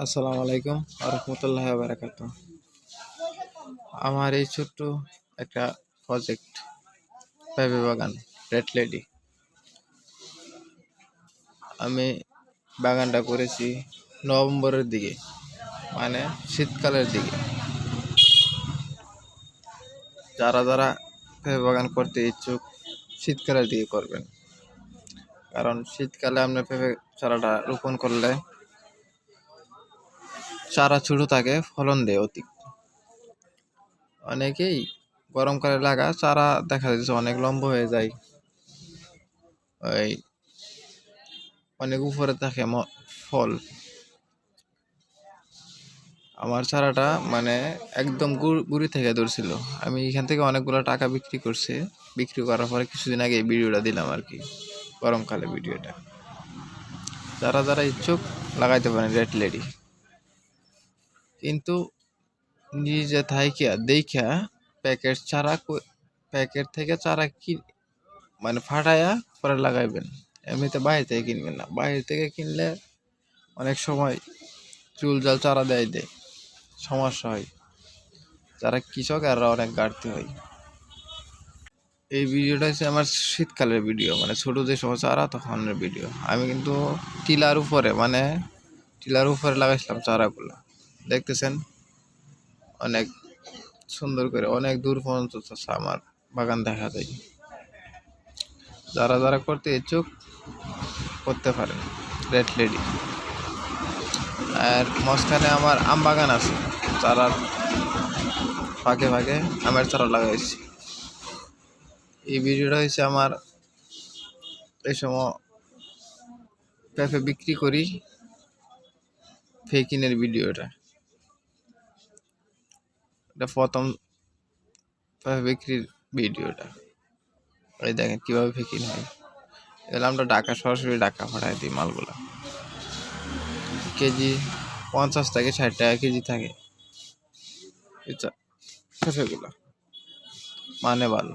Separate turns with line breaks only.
আসসালামু আলাইকুম রহমতুল্লাহ বারাকাতু। আমার এই ছোট্ট একটা প্রজেক্ট পেঁপে বাগান রেড লেডি। আমি বাগানটা করেছি নভেম্বরের দিকে, মানে শীতকালের দিকে। যারা যারা পেঁপে বাগান করতে ইচ্ছুক শীতকালের দিকে করবেন, কারণ শীতকালে আপনার পেঁপে চারাটা রোপণ করলে চারা ছোট থাকে, ফলন দেয় অধিক। অনেকেই গরমকালে লাগা চারা দেখা যাচ্ছে অনেক লম্বা হয়ে যায়, ওই অনেক উপরে থাকে ফল। আমার চারাটা মানে একদম গুড়ি থেকে ধরছিল। আমি এখান থেকে অনেকগুলো টাকা বিক্রি করছি। বিক্রি করার পরে কিছুদিন আগে ভিডিওটা দিলাম আর কি, গরমকালে ভিডিওটা। যারা যারা ইচ্ছুক লাগাইতে পারেন রেড লেডি, কিন্তু নিজে থাইকা দেখা প্যাকেট থেকে চারা কি মানে ফাটাইয়া পরে লাগাইবেন। এমনিতে বাইরে থেকে কিনবেন না। বাইরে থেকে কিনলে অনেক সময় চুল জাল চারা দেয় সমস্যা হয়, যারা কৃষক আর অনেক ঘাটতি হয়। এই ভিডিওটা হচ্ছে আমার শীতকালের ভিডিও, মানে ছোট যে সময় চারা তখনের ভিডিও। আমি কিন্তু টিলার উপরে লাগাইছিলাম চারাগুলো, দেখতেছেন অনেক সুন্দর করে, অনেক দূর পর্যন্ত আমার বাগান দেখা যায়। যারা যারা করতে ইচ্ছুক করতে পারেন রেড লেডি। আর মাঝখানে আমার আম বাগান আছে, চারার ফাঁকে ফাঁকে আমের চারা লাগাইছি। এই ভিডিওটা হচ্ছে আমার এই সময় পেঁপে বিক্রি করি ফেকিনের ভিডিওটা। এটা প্রথম পেঁপে বিক্রির ভিডিওটা। এই দেখেন কিভাবে ফেকিন হয়। এগুলো আমরা সরাসরি ঢাকা পাঠাই দিই মালগুলা। কেজি 50 থেকে 60 টাকা কেজি থাকে পেঁপেগুলা, মানে ভালো।